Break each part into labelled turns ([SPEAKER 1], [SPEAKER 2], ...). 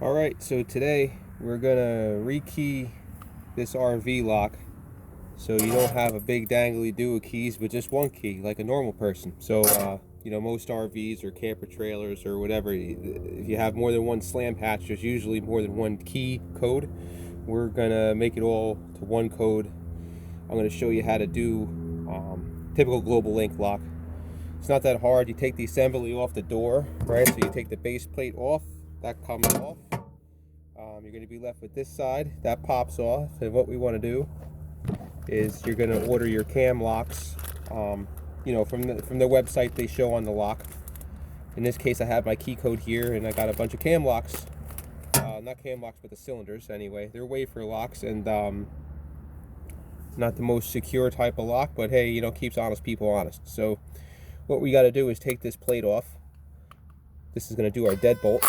[SPEAKER 1] Alright, so today we're gonna rekey this RV lock so you don't have a big dangly do of keys but just one key like a normal person. So most RVs or camper trailers or whatever, if you have more than one slam hatch, there's usually more than one key code. We're gonna make it all to one code. I'm gonna show you how to do typical Global Link lock. It's not that hard. You take the assembly off the door, right? So you take the base plate off, that comes off. You're going to be left with this side that pops off, and what we want to do is you're going to order your cam locks. From the website they show on the lock. In this case, I have my key code here, and I got a bunch of cam locks. Not cam locks, but the cylinders. Anyway, they're wafer locks, and not the most secure type of lock, but hey, keeps honest people honest. So what we got to do is take this plate off. This is going to do our deadbolt.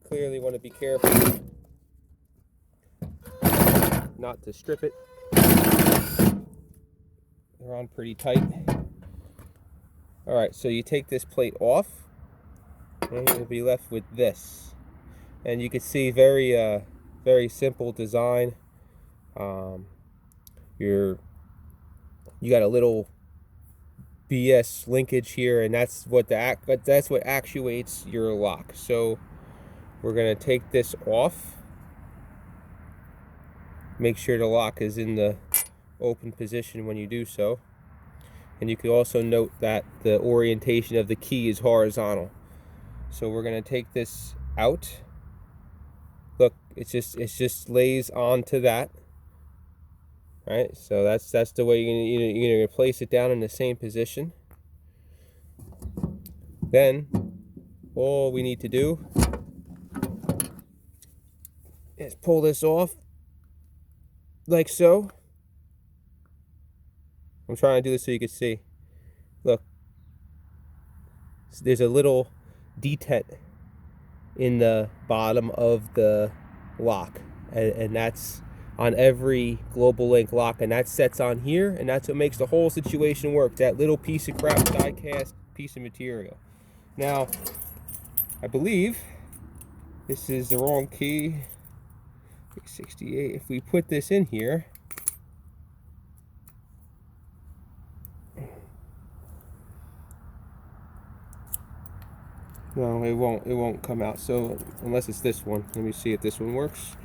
[SPEAKER 1] Clearly want to be careful not to strip it. They're on pretty tight. Alright, so you take this plate off and you'll be left with this. And you can see very simple design. You got a little BS linkage here, and that's what actuates your lock. So we're going to take this off. Make sure the lock is in the open position when you do so. And you can also note that the orientation of the key is horizontal. So we're going to take this out. Look, it just lays onto that. Right? So that's the way you're going to place it down in the same position. Then all we need to do is pull this off like so. I'm trying to do this so you can see. Look, there's a little detent in the bottom of the lock, and that's on every Global Link lock, and that sets on here, and that's what makes the whole situation work. That little piece of crap die cast piece of material. Now, I believe this is the wrong key. 68. If we put this in here, no, it won't come out. So unless it's this one, let me see if this one works.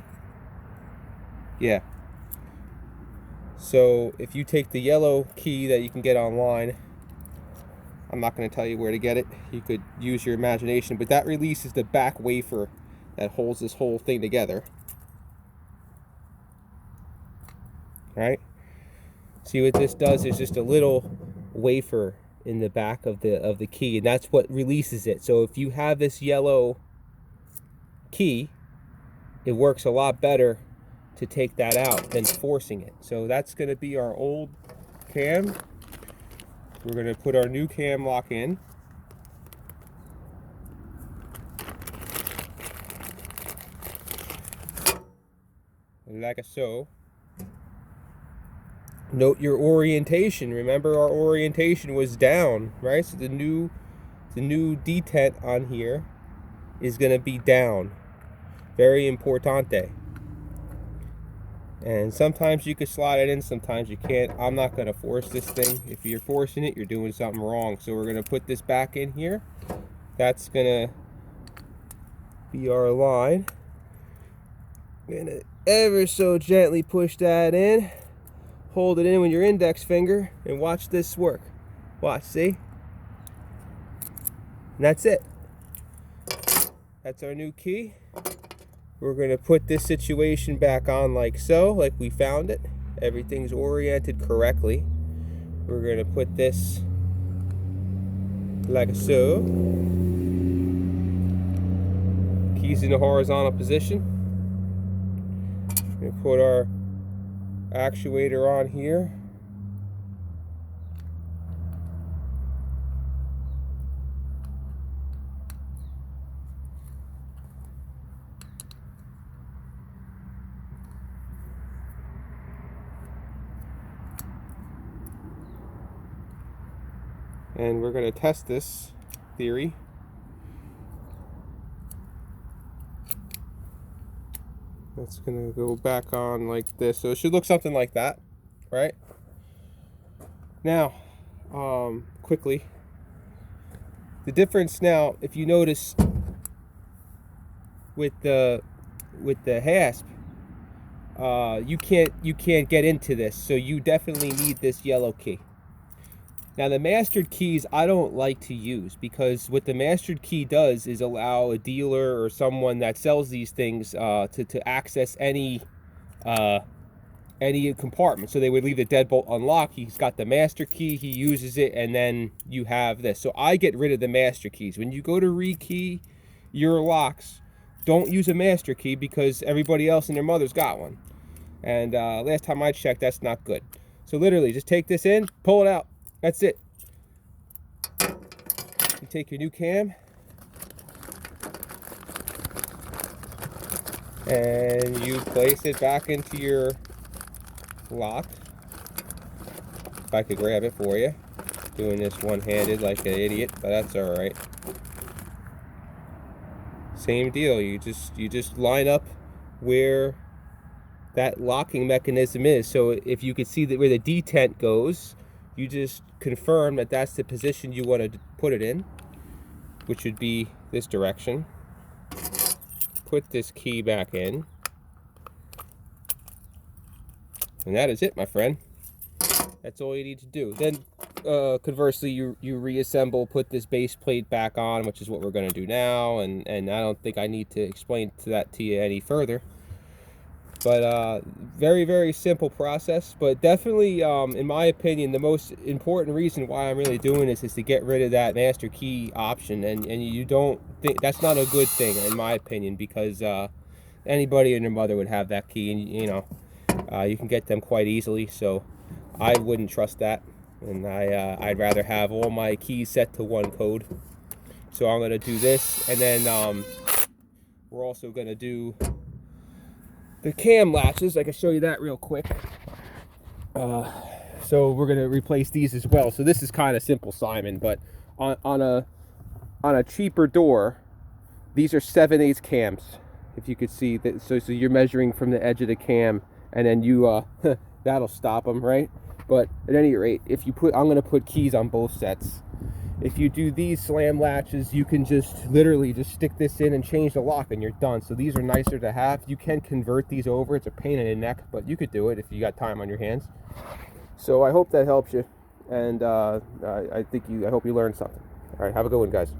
[SPEAKER 1] Yeah. So if you take the yellow key that you can get online, I'm not going to tell you where to get it. You could use your imagination, but that releases the back wafer that holds this whole thing together. Right? See what this does is just a little wafer in the back of the key, and that's what releases it. So if you have this yellow key, it works a lot better to take that out than forcing it. So that's going to be our old cam. We're going to put our new cam lock in. Like so. Note your orientation. Remember, our orientation was down, right? So the new detent on here is going to be down. Very importante. And sometimes you can slide it in, sometimes you can't. I'm not going to force this thing. If you're forcing it, you're doing something wrong. So we're going to put this back in here. That's going to be our line. Going to ever so gently push that in. Hold it in with your index finger and watch this work. Watch, see? And that's it. That's our new key. We're going to put this situation back on like so, like we found it. Everything's oriented correctly. We're going to put this like so. Keys in the horizontal position. We're going to put our actuator on here. and we're going to test this theory. That's going to go back on like this. So it should look something like that, right? Now, quickly, the difference now, if you notice with the hasp, you can't get into this, so you definitely need this yellow key. Now the mastered keys I don't like to use, because what the mastered key does is allow a dealer or someone that sells these things to access any compartment. So they would leave the deadbolt unlocked. He's got the master key, he uses it, and then you have this. So I get rid of the master keys. When you go to rekey your locks, don't use a master key, because everybody else and their mother's got one. And last time I checked, that's not good. So literally, just take this in, pull it out. That's it. You take your new cam, and you place it back into your lock. If I could grab it for you. Doing this one-handed like an idiot, but that's all right. Same deal. You just line up where that locking mechanism is. So if you could see that where the detent goes, you just confirm that that's the position you want to put it in, which would be this direction. Put this key back in, and that is it, my friend. That's all you need to do. Then conversely, you reassemble, put this base plate back on, which is what we're going to do now, and I don't think I need to explain that to you any further. But very, very simple process. But definitely, in my opinion, the most important reason why I'm really doing this is to get rid of that master key option. And you don't think that's not a good thing, in my opinion, because anybody and their mother would have that key, and you can get them quite easily. So I wouldn't trust that, and I'd rather have all my keys set to one code. So I'm going to do this, and then we're also going to do the cam latches. I can show you that real quick. So we're going to replace these as well. So this is kind of simple, Simon, but on a cheaper door, these are 7/8 cams. If you could see that, so you're measuring from the edge of the cam, and then you that'll stop them, right? But at any rate, if you put, I'm going to put keys on both sets. If you do these slam latches, you can just literally just stick this in and change the lock, and you're done. So these are nicer to have. You can convert these over. It's a pain in the neck, but you could do it if you got time on your hands. So I hope that helps you, and I hope you learned something. All right, have a good one, guys.